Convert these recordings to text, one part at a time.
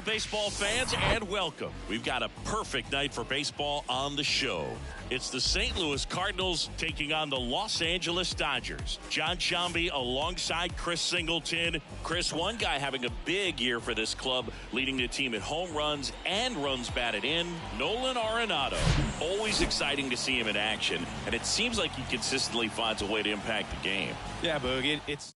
baseball fans, and welcome. We've got a perfect night for baseball on the show. It's the St. Louis Cardinals taking on the Los Angeles Dodgers. John Sciambi alongside Chris Singleton. Chris, one guy having a big year for this club, leading the team in home runs and runs batted in. Nolan Arenado. Always exciting to see him in action, and it seems like he consistently finds a way to impact the game. Yeah, Boog, it's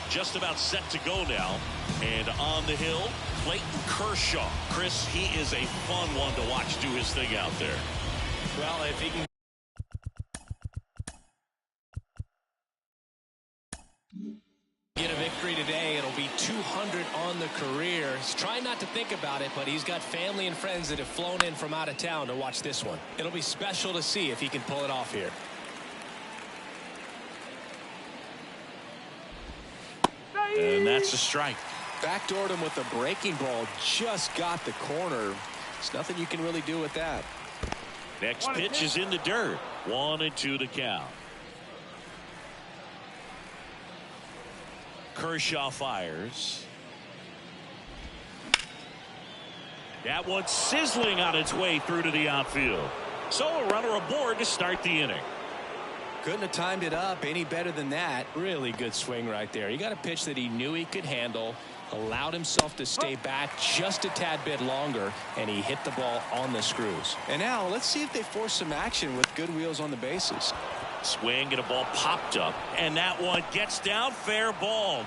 just about set to go now. And on the hill, Clayton Kershaw. Chris, he is a fun one to watch do his thing out there. Well, if he can get a victory today, it'll be 200 on the career. He's trying not to think about it, but he's got family and friends that have flown in from out of town to watch this one. It'll be special to see if he can pull it off here. And that's a strike. Backdoored him with a breaking ball. Just got the corner. There's nothing you can really do with that. Next pitch is in the dirt. 1-2 to count. Kershaw fires. That one's sizzling on its way through to the outfield. So a runner aboard to start the inning. Couldn't have timed it up any better than that. Really good swing right there. He got a pitch that he knew he could handle, allowed himself to stay back just a tad bit longer, and he hit the ball on the screws. And now let's see if they force some action with good wheels on the bases. Swing and a ball popped up, and that one gets down, fair ball.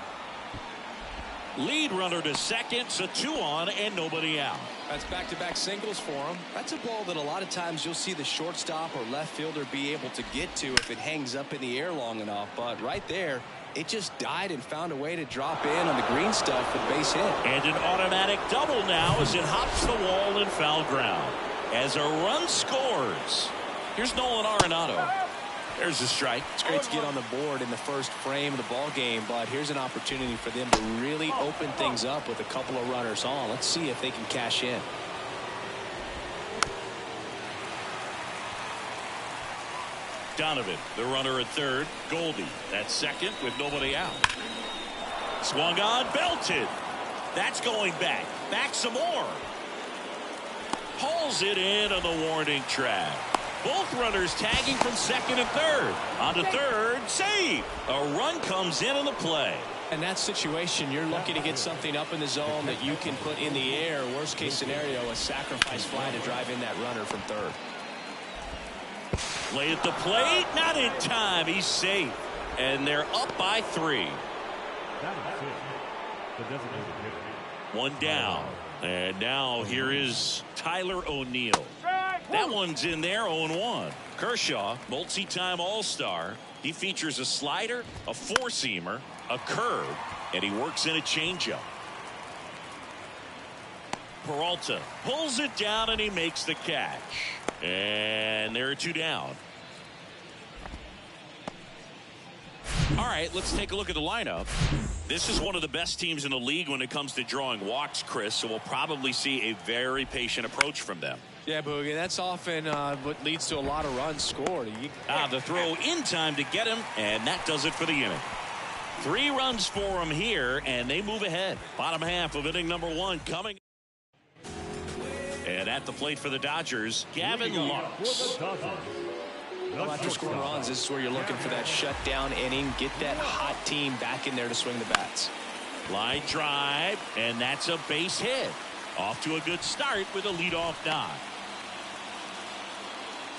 Lead runner to second, so 2 on and nobody out. That's back-to-back singles for him. That's a ball that a lot of times you'll see the shortstop or left fielder be able to get to if it hangs up in the air long enough. But right there, it just died and found a way to drop in on the green stuff for the base hit. And an automatic double now as it hops the wall in foul ground. As a run scores. Here's Nolan Arenado. There's a strike. It's great to get on the board in the first frame of the ball game, but here's an opportunity for them to really open things up with a couple of runners on. Let's see if they can cash in. Donovan, the runner at third. Goldie at second with nobody out. Swung on, belted. That's going back. Back some more. Pulls it in on the warning track. Both runners tagging from second and third. On to third, save. A run comes in on the play. In that situation, you're looking to get something up in the zone that you can put in the air. Worst case scenario, a sacrifice fly to drive in that runner from third. Play at the plate, not in time. He's safe. And they're up by 3. 1 down. And now here is Tyler O'Neill. That one's in there, 0-1. Kershaw, multi-time All-Star. He features a slider, a four-seamer, a curve, and he works in a changeup. Peralta pulls it down and he makes the catch. And there are 2 down. All right, let's take a look at the lineup. This is one of the best teams in the league when it comes to drawing walks, Chris, so we'll probably see a very patient approach from them. Yeah, Boogie, that's often what leads to a lot of runs scored. The throw in time to get him, and that does it for the inning. 3 runs for him here, and they move ahead. Bottom half of inning number 1 coming. And at the plate for the Dodgers, Gavin Lux. Well, after scoring runs, this is where you're looking for that shutdown inning. Get that hot team back in there to swing the bats. Line drive, and that's a base hit. Off to a good start with a leadoff knock.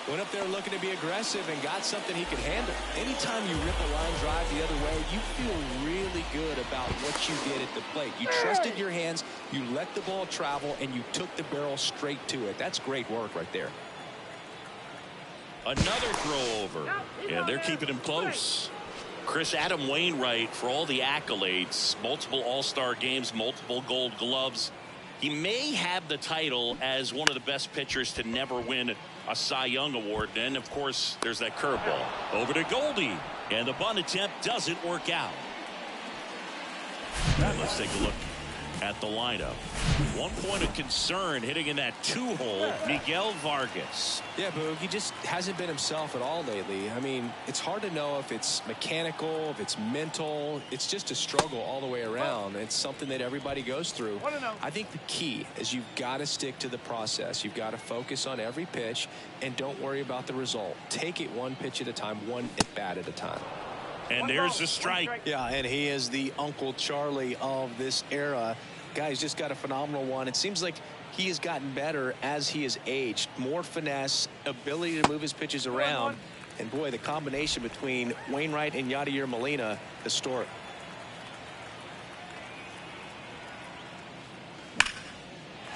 Went up there looking to be aggressive and got something he could handle. Anytime you rip a line drive the other way, you feel really good about what you did at the plate. You trusted your hands, you let the ball travel, and you took the barrel straight to it. That's great work right there. Another throw over, and they're keeping him close. Chris, Adam Wainwright, for all the accolades, multiple All-Star games, multiple Gold Gloves. He may have the title as one of the best pitchers to never win a Cy Young award. And of course, there's that curveball over to Goldie, and the bunt attempt doesn't work out. Let's take a look at the lineup. 1 point of concern hitting in that 2-hole, Miguel Vargas. Yeah, Boog, he just hasn't been himself at all lately. I mean, it's hard to know if it's mechanical, if it's mental. It's just a struggle all the way around. It's something that everybody goes through. I think the key is you've got to stick to the process. You've got to focus on every pitch and don't worry about the result. Take it one pitch at a time, one at bat at a time. And there's a strike. Yeah, and he is the Uncle Charlie of this era. Guy's just got a phenomenal one. It seems like he has gotten better as he has aged. More finesse, ability to move his pitches around. And boy, the combination between Wainwright and Yadier Molina, historic.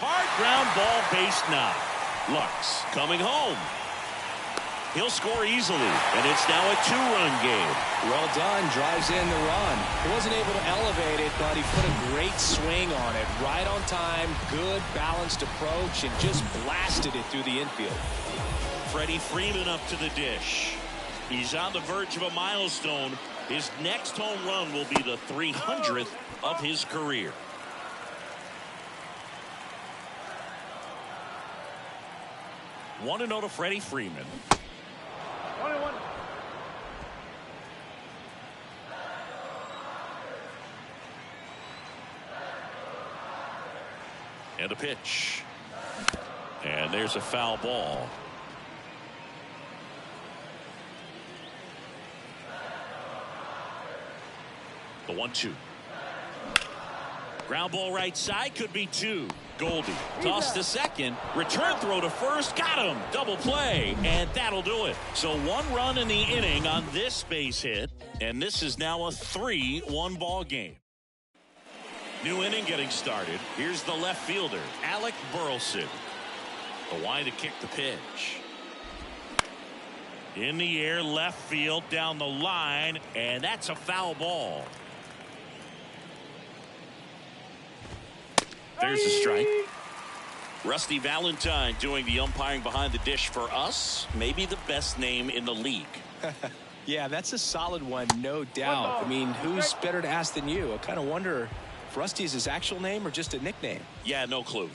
Hard ground ball, base knock. Lux coming home. He'll score easily, and it's now a 2-run game. Well done. Drives in the run. He wasn't able to elevate it, but he put a great swing on it. Right on time. Good balanced approach, and just blasted it through the infield. Freddie Freeman up to the dish. He's on the verge of a milestone. His next home run will be the 300th of his career. Want to know to Freddie Freeman. 1-1. And a pitch. And there's a foul ball. The 1-2. Ground ball right side, could be 2. Goldie toss to second, return throw to first, got him, double play, and that'll do it. So 1 run in the inning on this base hit, and this is now a 3-1 ball game. New inning getting started. Here's the left fielder, Alec Burleson. The wide to kick the pitch. In the air, left field, down the line, and that's a foul ball. There's a strike. Rusty Valentine doing the umpiring behind the dish for us. Maybe the best name in the league. Yeah, that's a solid one, no doubt. I mean, who's better to ask than you? I kind of wonder if Rusty is his actual name or just a nickname. Yeah, no clue.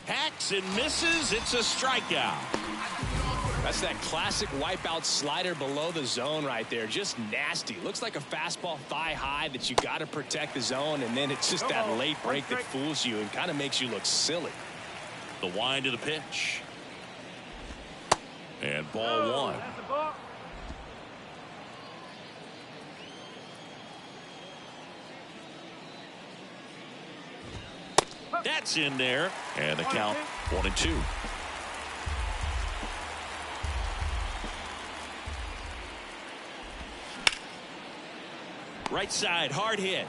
Hacks and misses. It's a strikeout. That's that classic wipeout slider below the zone right there. Just nasty. Looks like a fastball thigh high that you got to protect the zone, and then it's just that late break that fools you and kind of makes you look silly. The wind of the pitch. And ball 1. That's in there. And the count 1-2. Right side, hard hit.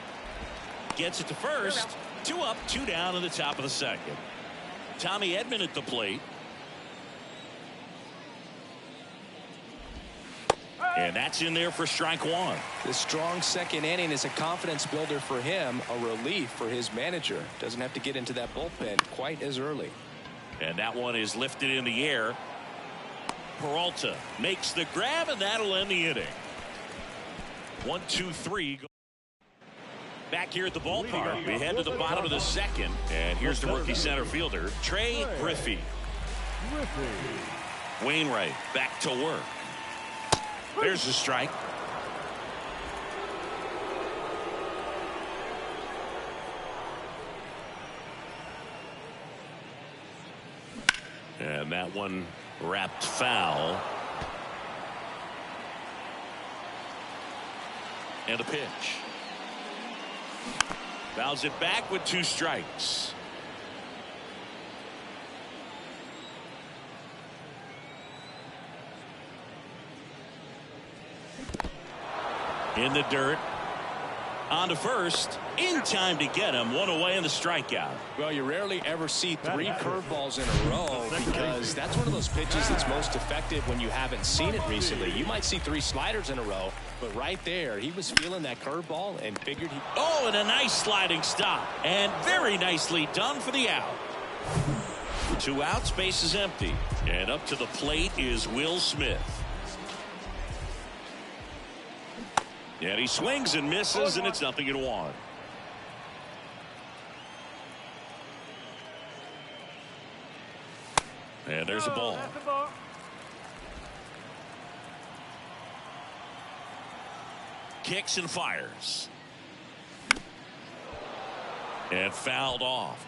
Gets it to first. 2 up, 2 down in the top of the second. Tommy Edman at the plate. And that's in there for strike 1. The strong second inning is a confidence builder for him, a relief for his manager. Doesn't have to get into that bullpen quite as early. And that one is lifted in the air. Peralta makes the grab, and that'll end the inning. 1, 2, 3. Back here at the ballpark, we head to the bottom of the second, and here's the rookie center fielder, Trey Griffey. Wainwright back to work. There's the strike. And that one wrapped foul. And a pitch. Fouls it back with 2 strikes. In the dirt. On to first. In time to get him. 1 away in the strikeout. Well, you rarely ever see 3 curveballs in a row because that's one of those pitches that's most effective when you haven't seen it recently. You might see 3 sliders in a row, but right there, he was feeling that curveball and figured he... Oh, and a nice sliding stop. And very nicely done for the out. 2 outs, base is empty. And up to the plate is Will Smith. And he swings and misses, and it's 0-1. And there's a ball. That's the ball. Kicks and fires. And fouled off.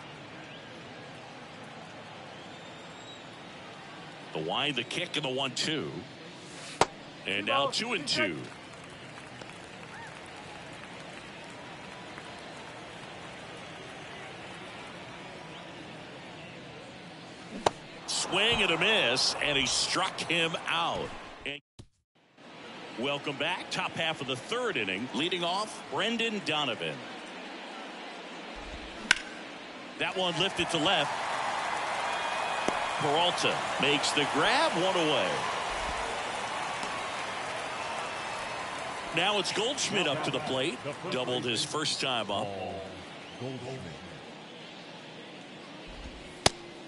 The wind, the kick, and the 1-2. And now 2-2. Swing and a miss, and he struck him out. And welcome back. Top half of the third inning. Leading off, Brendan Donovan. That one lifted to left. Peralta makes the grab, one away. Now it's Goldschmidt up to the plate. Doubled his first time up.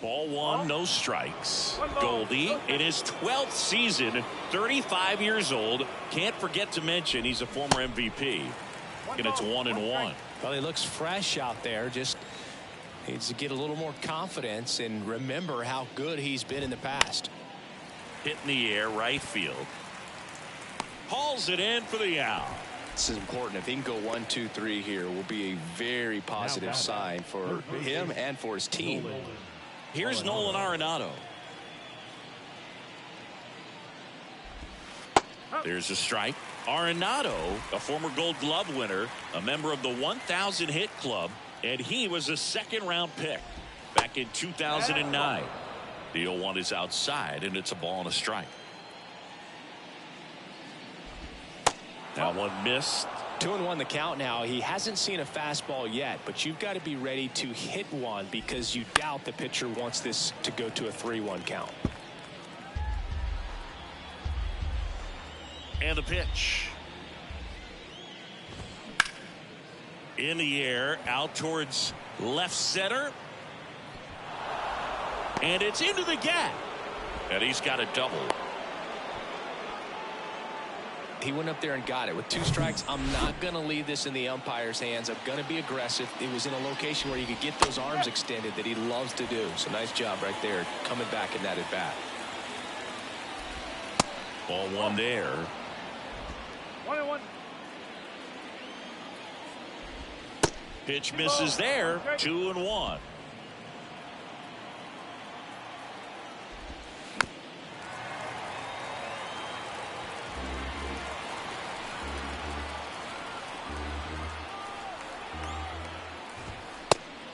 Ball one, no strikes. Goldie in his 12th season, 35 years old. Can't forget to mention he's a former MVP. And it's 1-1. Well, he looks fresh out there. Just needs to get a little more confidence and remember how good he's been in the past. Hit in the air, right field. Hauls it in for the out. This is important. If he can go 1, 2, 3 here, will be a very positive sign for him and for his team. Here's Nolan Arenado. There's a strike. Arenado, a former Gold Glove winner, a member of the 1,000 hit club, and he was a second-round pick back in 2009. The 0-1 is outside, and it's a ball and a strike. That one missed. 2-1 the count now. He hasn't seen a fastball yet, but you've got to be ready to hit one because you doubt the pitcher wants this to go to a 3-1 count. And the pitch. In the air, out towards left center. And it's into the gap. And he's got a double. He went up there and got it with 2 strikes. I'm not going to leave this in the umpire's hands. I'm going to be aggressive. It was in a location where you could get those arms extended that he loves to do. So nice job right there coming back in that at bat. Ball one there. 1-1. Pitch misses there. 2-1.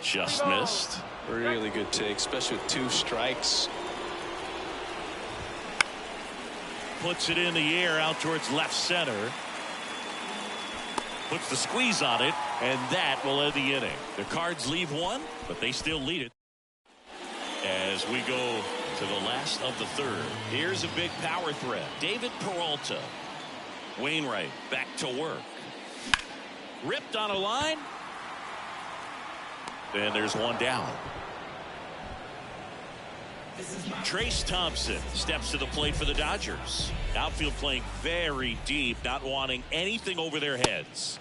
Just missed. Really good take, especially with 2 strikes. Puts it in the air out towards left center. Puts the squeeze on it, and that will end the inning. The Cards leave one, but they still lead it. As we go to the last of the third, here's a big power threat. David Peralta. Wainwright back to work. Ripped on a line. And there's one down. Trace Thompson steps to the plate for the Dodgers. Outfield playing very deep, not wanting anything over their heads.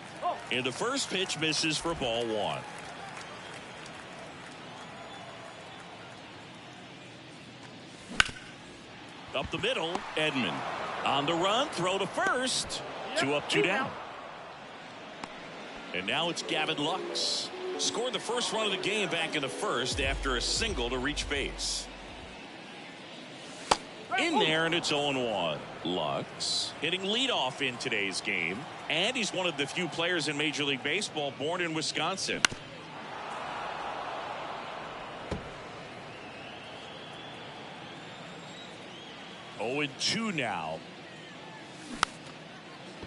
And the first pitch misses for ball one. Up the middle, Edman. On the run, throw to first. 2 up, 2 down. And now it's Gavin Lux. Scored the first run of the game back in the first after a single to reach base. In there, and it's 0-1. Lux hitting leadoff in today's game, and he's one of the few players in Major League Baseball born in Wisconsin. Oh, 2 now.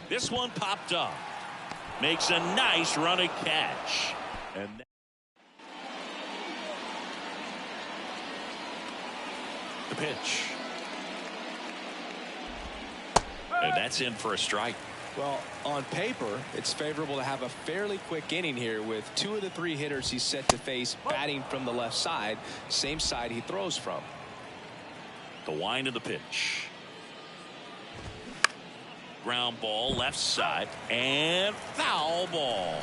This one popped up. Makes a nice running catch. And the pitch. And that's in for a strike. Well, on paper, it's favorable to have a fairly quick inning here with 2 of the 3 hitters he's set to face batting from the left side, same side he throws from. The wind of the pitch. Ground ball left side and foul ball.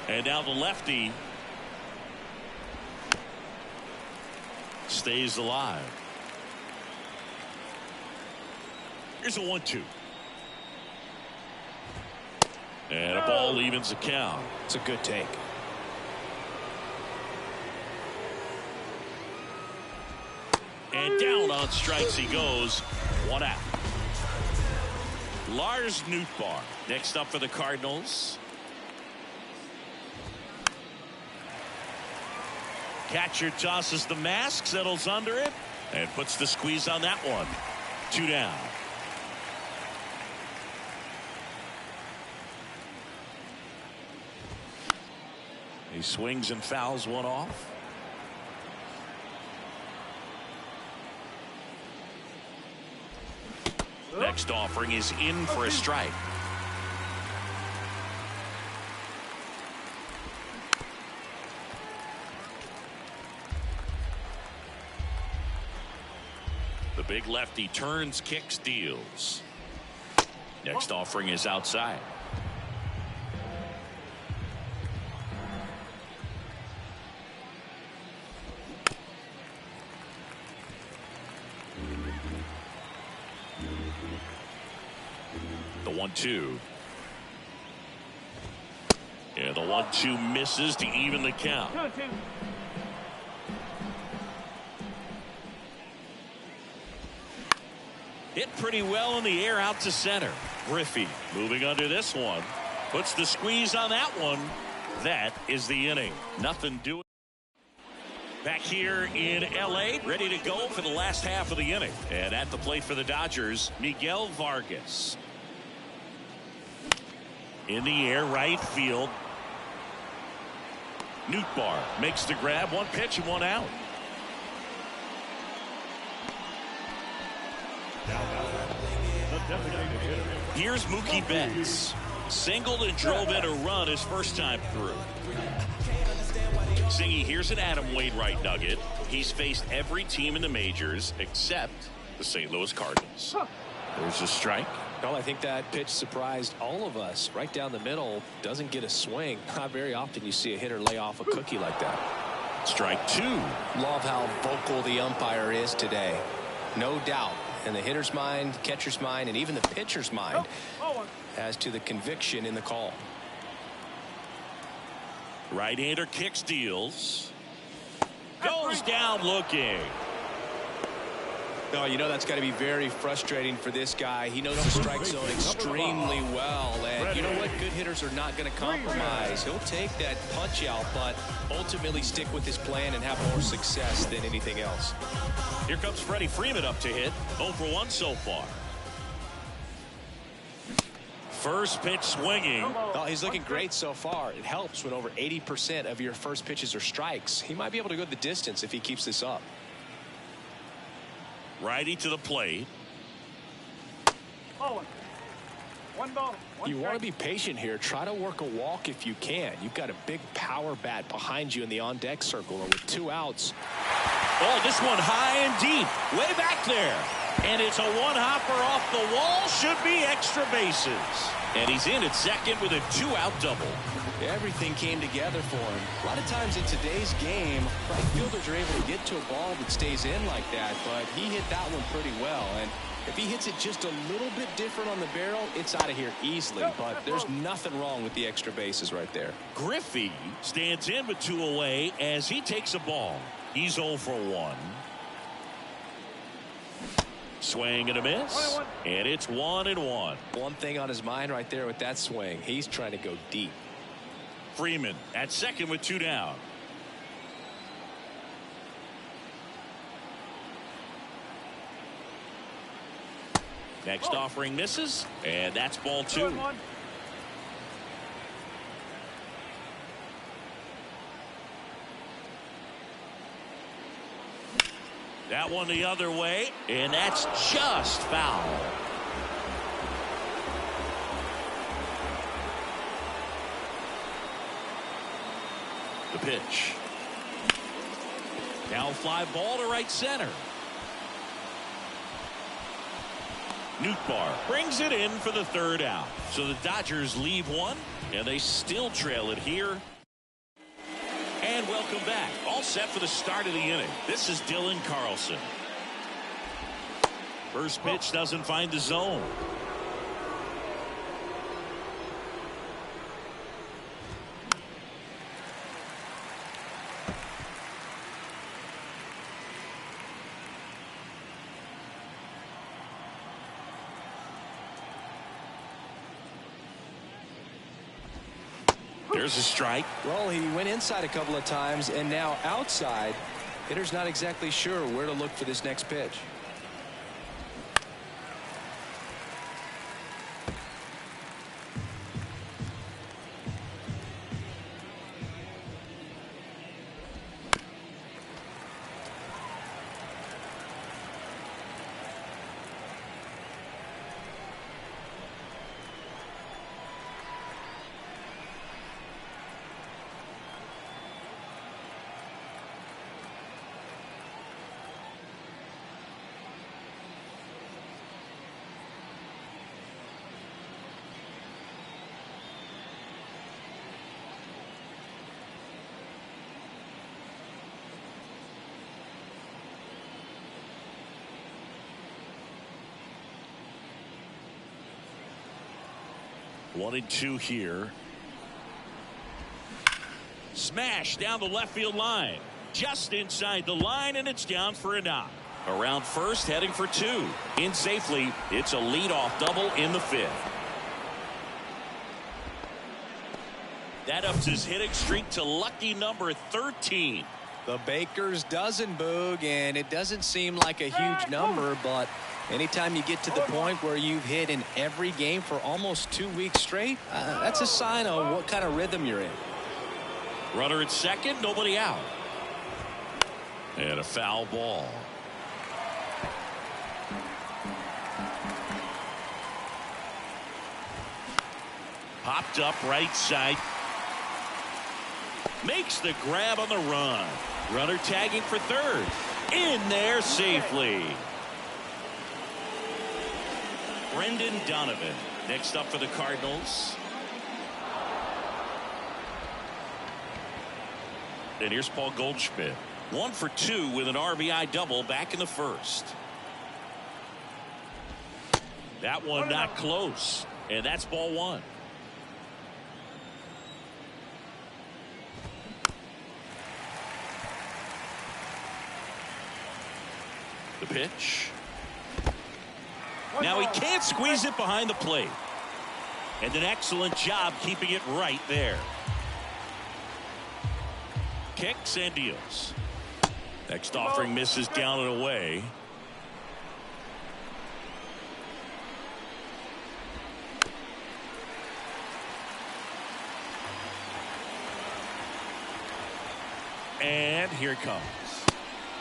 And now the lefty stays alive. Here's a 1-2. And a ball evens the count. It's a good take. And down on strikes he goes. 1 out. Lars Nootbaar next up for the Cardinals. Catcher tosses the mask, settles under it, and puts the squeeze on that one. 2 down. He swings and fouls one off. Next offering is in for a strike. The big lefty turns, kicks, deals. Next offering is outside. The 1-2. Yeah, the 1-2 misses to even the count. 2-2. Hit pretty well in the air out to center. Griffey moving under this one. Puts the squeeze on that one. That is the inning. Nothing doing. Back here in L.A., ready to go for the last half of the inning. And at the plate for the Dodgers, Miguel Vargas. In the air, right field. Nootbaar makes the grab. 1 pitch and 1 out. Here's Mookie Betts. Singled and drove in a run his first time through. Singy, here's an Adam Wainwright nugget. He's faced every team in the majors except the St. Louis Cardinals. There's a strike. Well, I think that pitch surprised all of us. Right down the middle, doesn't get a swing. Not very often you see a hitter lay off a cookie like that. Strike 2. Love how vocal the umpire is today. No doubt. In the hitter's mind, catcher's mind, and even the pitcher's mind as to the conviction in the call. Right-hander kicks, deals. Goes down looking. No, you know that's got to be very frustrating for this guy. He knows the strike zone extremely well. And you know what? Good hitters are not going to compromise. He'll take that punch out, but ultimately stick with his plan and have more success than anything else. Here comes Freddie Freeman up to hit. 0 for 1 so far. First pitch swinging. Oh, he's looking great so far. It helps when over 80% of your first pitches are strikes. He might be able to go the distance if he keeps this up. Righty to the plate. 1 ball. You want to be patient here. Try to work a walk if you can. You've got a big power bat behind you in the on-deck circle, and with 2 outs. Oh, this one high and deep, way back there. And it's a one-hopper off the wall. Should be extra bases. And he's in at second with a 2-out double. Everything came together for him. A lot of times in today's game, right fielders are able to get to a ball that stays in like that, but he hit that one pretty well. And if he hits it just a little bit different on the barrel, it's out of here easily. But there's nothing wrong with the extra bases right there. Griffey stands in with 2 away as he takes a ball. He's 0 for 1. Swing and a miss. And it's 1-1. One thing on his mind right there with that swing. He's trying to go deep. Freeman at second with 2 down. Next offering misses, and that's ball 2. That one the other way, and that's just foul. The pitch. Now fly ball to right center. Nootbaar brings it in for the 3rd out. So the Dodgers leave 1, and they still trail it here. And welcome back. All set for the start of the inning. This is Dylan Carlson. First pitch doesn't find the zone. There's a strike. Well, he went inside a couple of times and now outside. Hitter's not exactly sure where to look for this next pitch. One and two here. Smash down the left field line. Just inside the line, and it's down for a knock. Around first, heading for two. In safely, it's a leadoff double in the fifth. That ups his hitting streak to lucky number 13. The Baker's dozen, Boog, and it doesn't seem like a huge number, but anytime you get to the point where you've hit in every game for almost 2 weeks straight, that's a sign of what kind of rhythm you're in. Runner at second, nobody out. And a foul ball. Popped up right side. Makes the grab on the run. Runner tagging for third. In there safely. Brendan Donovan next up for the Cardinals. And here's Paul Goldschmidt. 1 for 2 with an RBI double back in the first. That one not close. And that's ball one. The pitch. Now he can't squeeze it behind the plate. And an excellent job keeping it right there. Kicks and deals. Next offering misses down and away. And here it comes.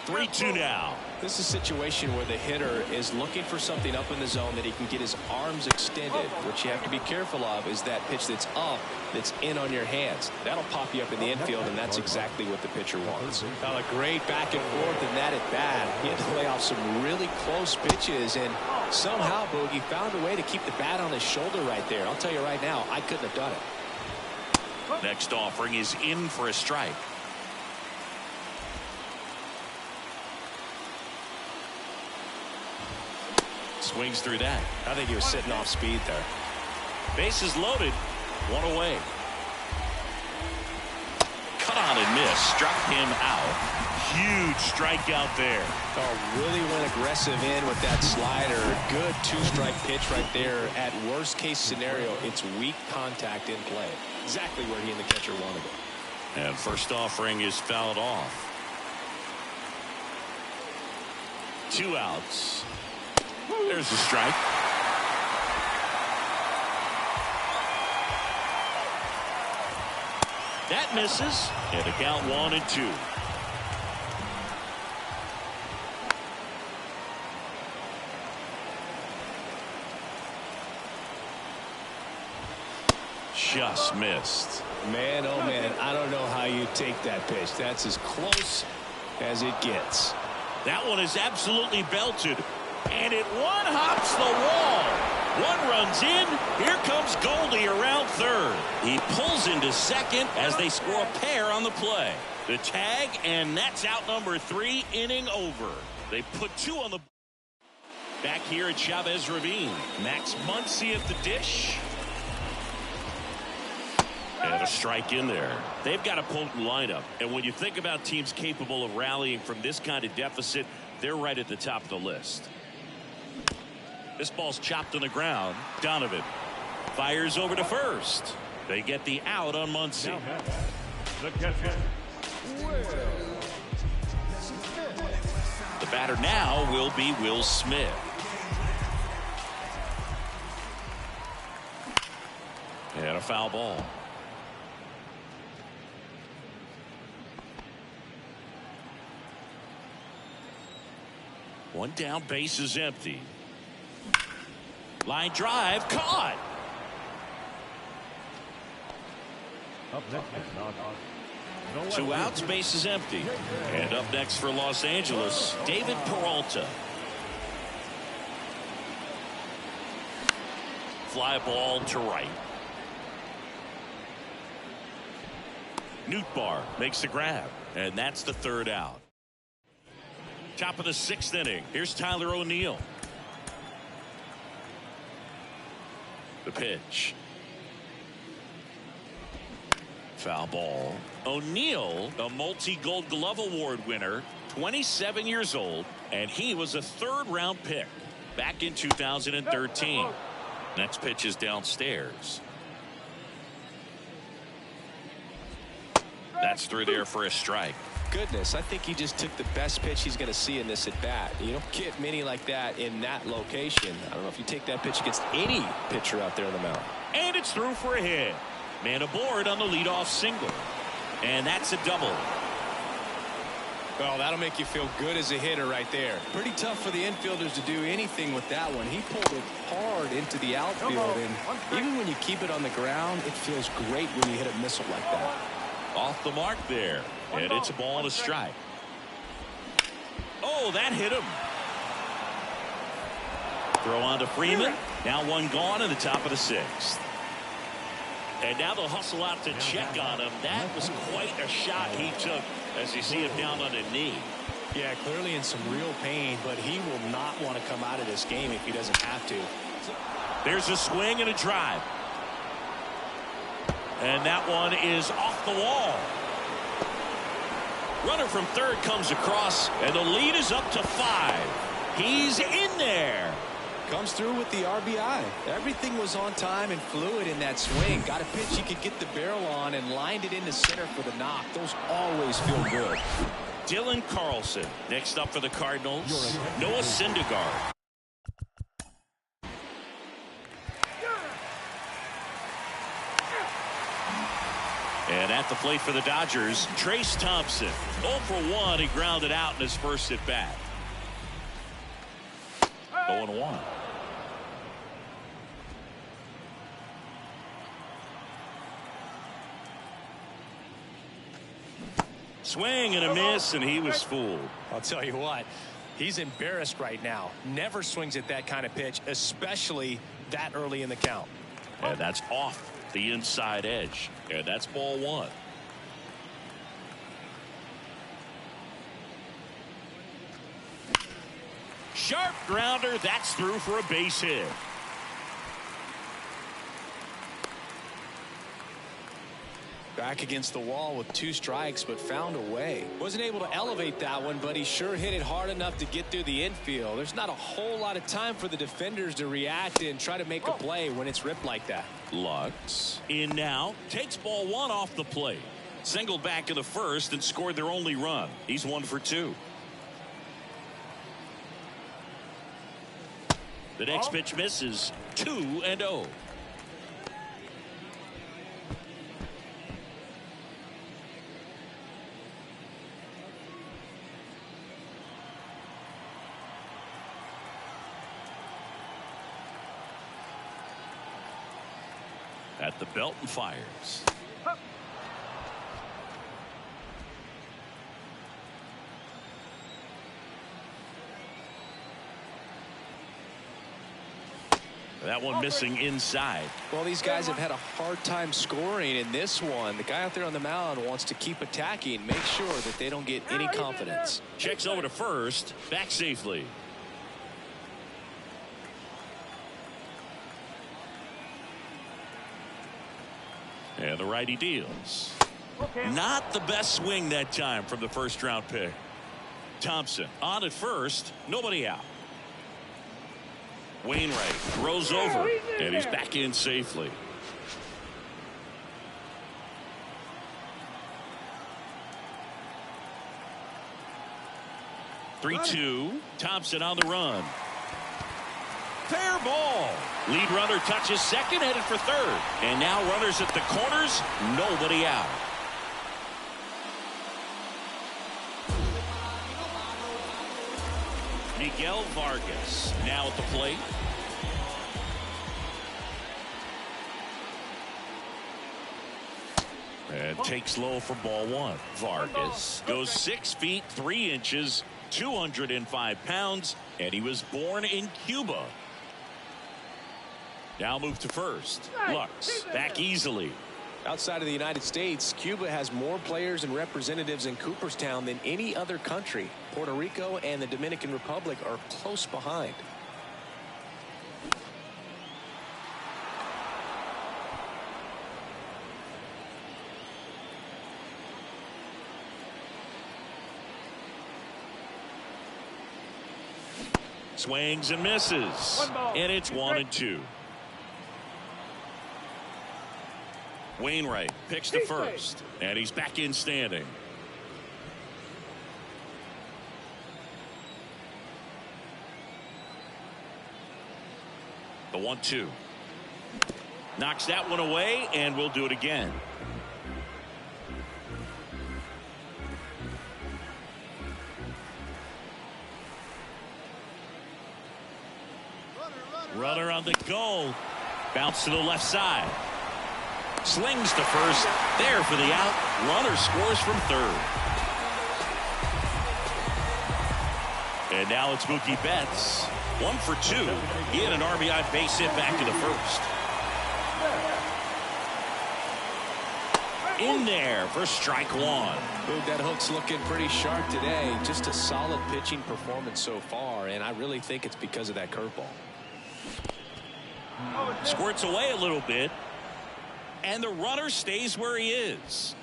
3-2 now. This is a situation where the hitter is looking for something up in the zone that he can get his arms extended. What you have to be careful of is that pitch that's up, that's in on your hands. That'll pop you up in the infield, and that's exactly what the pitcher wants. Now a great back and forth in that at bat. He had to play off some really close pitches, and somehow Bogey found a way to keep the bat on his shoulder right there. I'll tell you right now, I couldn't have done it. Next offering is in for a strike. Swings through that. I think he was sitting off speed there. Bases loaded. One away. Cut on and miss. Struck him out. Huge strikeout there. Oh, really went aggressive in with that slider. Good two-strike pitch right there. At worst case scenario, it's weak contact in play. Exactly where he and the catcher wanted it. And first offering is fouled off. 2 outs. There's the strike. That misses. And the count 1-2. Just missed. Man, oh man, I don't know how you take that pitch. That's as close as it gets. That one is absolutely belted. And it one-hops the wall. One runs in. Here comes Goldie around third. He pulls into second as they score a pair on the play. The tag, and that's out number 3, inning over. They put 2 on the back here at Chavez Ravine. Max Muncy at the dish. And a strike in there. They've got a potent lineup. And when you think about teams capable of rallying from this kind of deficit, they're right at the top of the list. This ball's chopped on the ground. Donovan fires over to first. They get the out on Muncy. The batter now will be Will Smith. And a foul ball. One down, base is empty. Line drive, caught. Two outs, base is empty. And up next for Los Angeles, David Peralta. Fly ball to right. Nootbaar makes the grab, and that's the 3rd out. Top of the 6th inning. Here's Tyler O'Neill. The pitch. Foul ball. O'Neill, a multi-Gold Glove Award winner, 27 years old, and he was a 3rd-round pick back in 2013. Next pitch is downstairs. That's through there for a strike. Goodness, I think he just took the best pitch he's going to see in this at bat. You don't get many like that in that location. I don't know if you take that pitch against any pitcher out there on the mound. And it's through for a hit. Man aboard on the leadoff single. And that's a double. Well, that'll make you feel good as a hitter right there. Pretty tough for the infielders to do anything with that one. He pulled it hard into the outfield, and even when you keep it on the ground, it feels great when you hit a missile like that. Off the mark there. And it's a ball and a strike. Oh, that hit him. Throw on to Freeman. Now one gone in the top of the 6th. And now they'll hustle out to check on him. That was quite a shot he took as you see him down on a knee. Yeah, clearly in some real pain, but he will not want to come out of this game if he doesn't have to. There's a swing and a drive. And that one is off the wall. Runner from 3rd comes across, and the lead is up to 5. He's in there. Comes through with the RBI. Everything was on time and fluid in that swing. Got a pitch he could get the barrel on and lined it into center for the knock. Those always feel good. Dylan Carlson next up for the Cardinals. Noah Syndergaard. And at the plate for the Dodgers, Trace Thompson. 0 for 1. He grounded out in his first at bat. 0-1. Swing and a miss, and he was fooled. I'll tell you what, he's embarrassed right now. Never swings at that kind of pitch, especially that early in the count. And that's off the inside edge. And that's ball 1. Sharp grounder. That's through for a base hit. Back against the wall with 2 strikes, but found a way. Wasn't able to elevate that one, but he sure hit it hard enough to get through the infield. There's not a whole lot of time for the defenders to react and try to make a play when it's ripped like that. Lux in now, takes ball 1 off the plate. Singled back in the first and scored their only run. He's 1 for 2. The next pitch misses. 2-0. At the belt and fires. That one missing inside. Well, these guys have had a hard time scoring in this one. The guy out there on the mound wants to keep attacking, make sure that they don't get any confidence. Checks over to first, back safely. And the righty deals. Not the best swing that time from the first round pick. Thompson on at first, nobody out. Wainwright throws over, and he's back in safely. Three-two. Thompson on the run. Fair ball. Lead runner touches second, headed for third. And now runners at the corners, nobody out. Miguel Vargas now at the plate. And takes low for ball one. Vargas goes 6 feet 3 inches, 205 pounds, and he was born in Cuba. Now move to first. Lux back easily. Outside of the United States, Cuba has more players and representatives in Cooperstown than any other country. Puerto Rico and the Dominican Republic are close behind. Swings and misses. And it's 1-2. Wainwright picks to first, and he's back in standing. The 1-2. Knocks that one away, and we'll do it again. Runner on the go. Bounce to the left side. Slings to first. There for the out. Runner scores from third. And now it's Mookie Betts. 1 for 2. He had an RBI base hit back to the first. In there for strike one. Dude, that hook's looking pretty sharp today. Just a solid pitching performance so far, and I really think it's because of that curveball. Squirts away a little bit. And the runner stays where he is.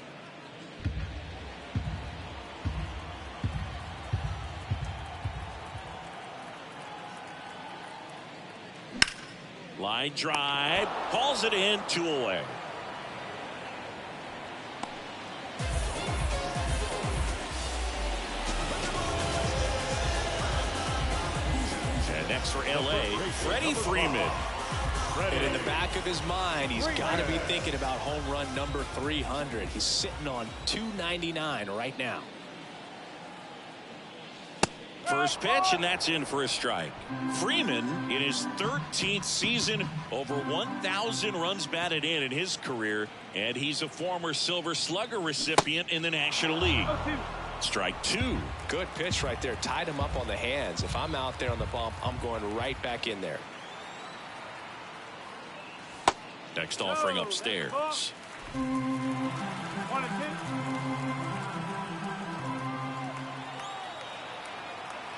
Line drive. Hauls it in. 2 away. And next for LA, Freddie Freeman. And in the back of his mind, he's got to be thinking about home run number 300. He's sitting on 299 right now. First pitch, and that's in for a strike. Freeman in his 13th season, over 1,000 runs batted in his career, and he's a former Silver Slugger recipient in the National League. Strike 2. Good pitch right there. Tied him up on the hands. If I'm out there on the bump, I'm going right back in there. Next offering upstairs. 1-2.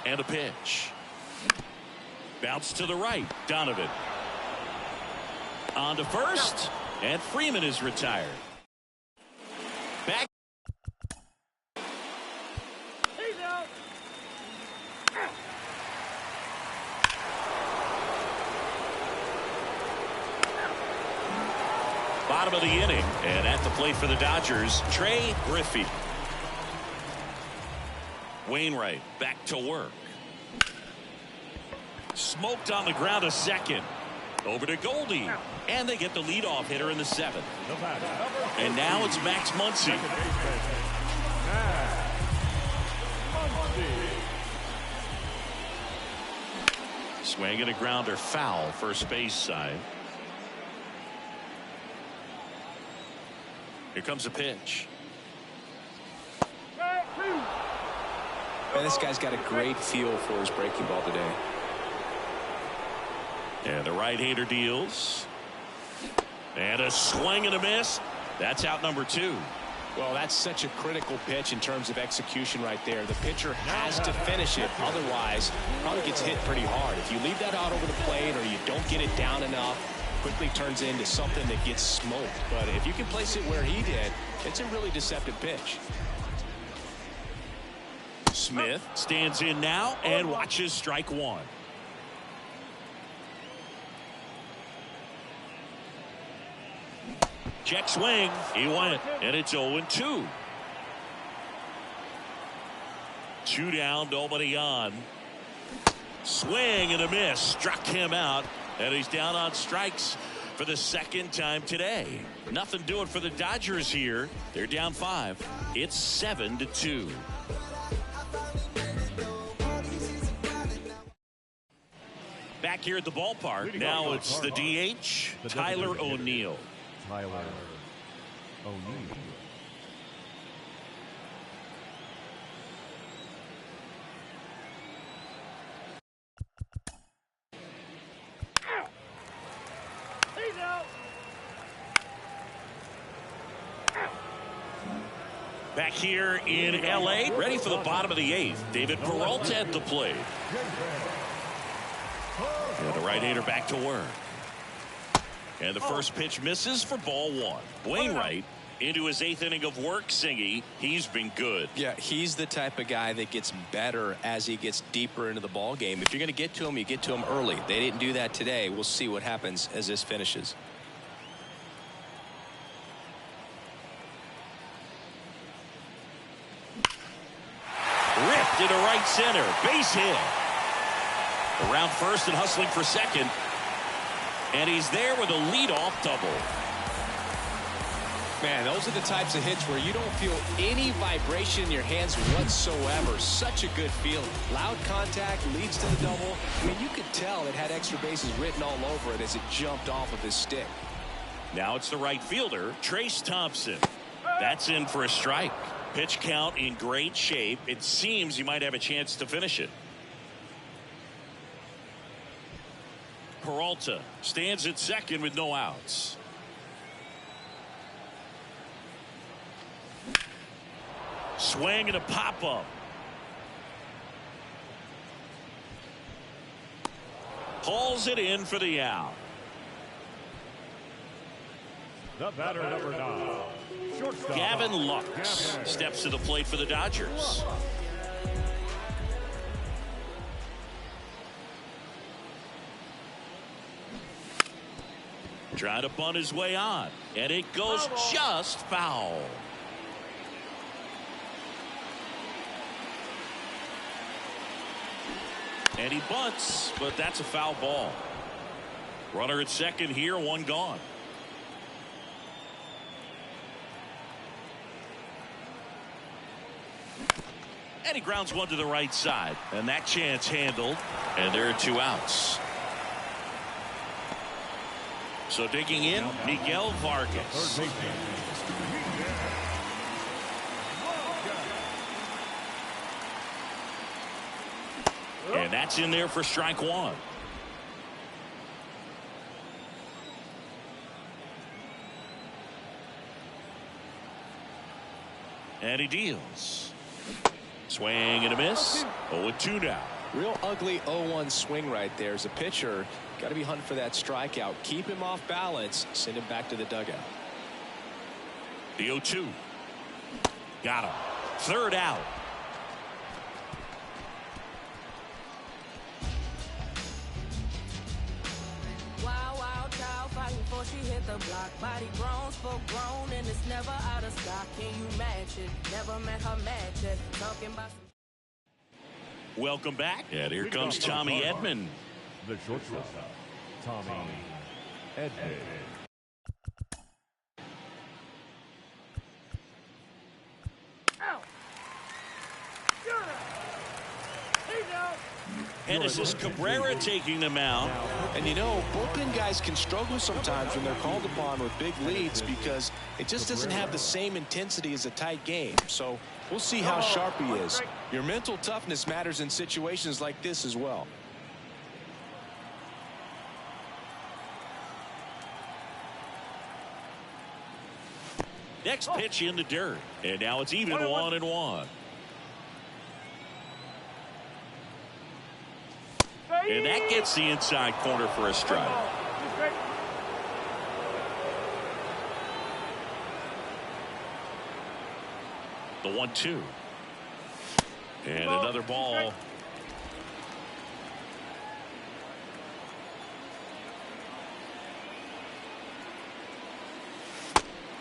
And a pitch. Bounce to the right. Donovan. On to first. And Freeman is retired. Back. Bottom of the inning, and at the plate for the Dodgers, Trey Griffey. Wainwright back to work. Smoked on the ground a second. Over to Goldie, and they get the leadoff hitter in the 7th. And now it's Max Muncy. Swinging a grounder foul, first base side. Here comes a pitch. Man, this guy's got a great feel for his breaking ball today. And the right-hander deals. And a swing and a miss. That's out number 2. Well, that's such a critical pitch in terms of execution right there. The pitcher has to finish it. Otherwise, probably gets hit pretty hard. If you leave that out over the plate or you don't get it down enough, quickly turns into something that gets smoked. But if you can place it where he did, it's a really deceptive pitch. Smith stands in now and watches strike 1. Check swing. He went, and it's 0-2. 2 down, nobody on. Swing and a miss. Struck him out, and he's down on strikes for the 2nd time today. Nothing doing for the Dodgers here. They're down 5. It's 7-2. Back here at the ballpark. Now it's the DH, Tyler O'Neill. Tyler O'Neill. Back here in L.A., ready for the bottom of the 8th. David Peralta at the plate. And the right-hander back to work. And the first pitch misses for ball 1. Wainwright into his 8th inning of work. Singy, he's been good. Yeah, he's the type of guy that gets better as he gets deeper into the ball game. If you're going to get to him, you get to him early. They didn't do that today. We'll see what happens as this finishes. Ripped into right center. Base hit. Around first and hustling for second. And he's there with a leadoff double. Man, those are the types of hits where you don't feel any vibration in your hands whatsoever. Such a good feeling. Loud contact leads to the double. I mean, you could tell it had extra bases written all over it as it jumped off of his stick. Now it's the right fielder, Trace Thompson. That's in for a strike. Pitch count in great shape. It seems he might have a chance to finish it. Peralta stands at second with no outs. Swing and a pop-up. Hauls it in for the out. The batter, number 9. Shortstop. Gavin Lux steps to the plate for the Dodgers. Trying to bunt his way on, and it goes just foul. And he bunts, but that's a foul ball. Runner at second here, 1 gone. And he grounds 1 to the right side, and that chance handled, and there are 2 outs. So digging in, Miguel Vargas. And that's in there for strike 1. And he deals. Swing and a miss. 0-2 now. Real ugly 0-1 swing right there. As a pitcher, got to be hunting for that strikeout. Keep him off balance. Send him back to the dugout. The 0-2. Got him. 3rd out. Wild, wild child fighting before she hit the block. Body grown, spoke grown, and it's never out of stock. Can you match it? Never met her match it. Talking about some. Welcome back. And here comes Tommy Edman. The shortstop, Tommy Edman. And this is Cabrera taking the mound. And you know, bullpen guys can struggle sometimes when they're called upon with big leads because it just doesn't have the same intensity as a tight game. So we'll see how sharp he is. Your mental toughness matters in situations like this as well. Next pitch in the dirt. And now it's even 1-1. And that gets the inside corner for a strike. The 1-2. And another ball.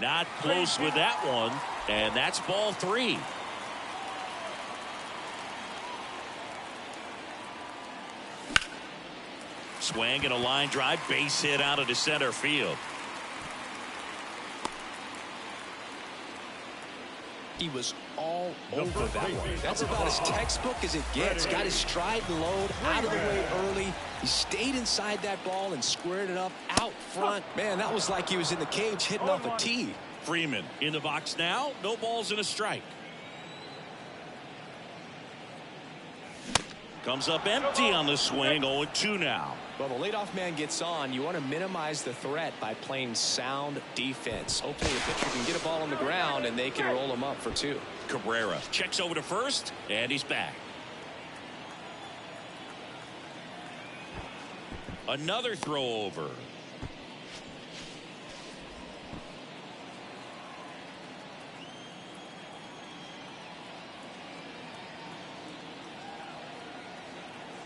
Not close with that one. And that's ball 3. Swing and a line drive, base hit out into center field. He was all over that one. That's about as textbook as it gets. Got his stride and load out of the way early. He stayed inside that ball and squared it up out front. Man, that was like he was in the cage hitting off a tee. Freeman in the box now. No balls and a strike. Comes up empty on the swing. 0-2 now. Well, the leadoff man gets on. You want to minimize the threat by playing sound defense. Hopefully the pitcher can get a ball on the ground and they can roll him up for 2. Cabrera checks over to first, and he's back. Another throw over.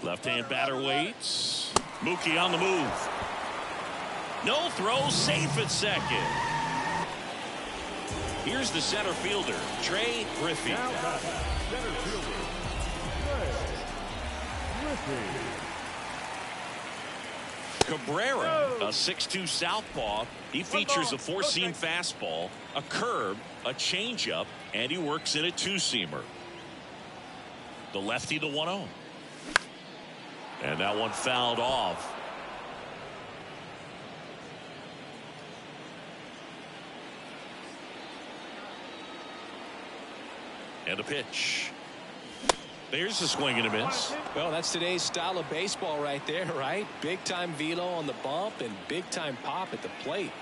Left-hand batter waits. Mookie on the move. No throw, safe at second. Here's the center fielder, Trey Griffey. Now center fielder, Trey Griffey. Cabrera, a 6'2 southpaw. He features a 4-seam fastball, a curve, a changeup, and he works in a 2-seamer. The lefty, the 1-0. And that one fouled off. And a pitch. There's a swing and a miss. Well, that's today's style of baseball right there, right? Big time velo on the bump and big time pop at the plate.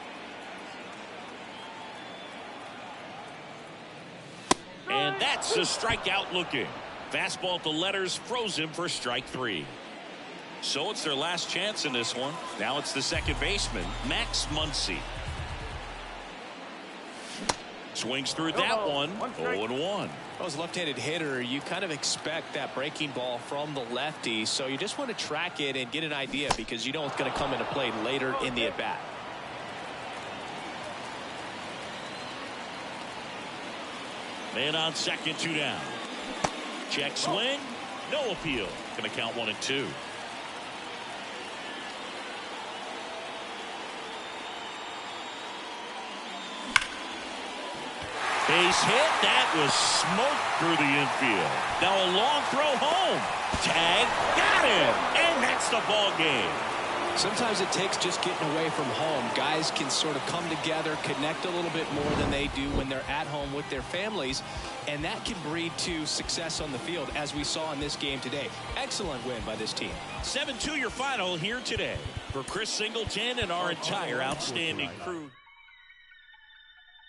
And that's a strikeout looking. Fastball to letters, froze him for strike 3. So it's their last chance in this one. Now it's the second baseman, Max Muncy. Swings through that one. 0-1. Well, as a left-handed hitter, you kind of expect that breaking ball from the lefty, so you just want to track it and get an idea because you know it's going to come into play later in the at-bat. Man on second, 2 down. Check swing. No appeal. Going to count 1-2. Base hit. That was smoked through the infield. Now a long throw home. Tag. Got him. And that's the ball game. Sometimes it takes just getting away from home. Guys can sort of come together, connect a little bit more than they do when they're at home with their families. And that can breed to success on the field, as we saw in this game today. Excellent win by this team. 7-2 your final here today. For Chris Singleton and our entire outstanding crew.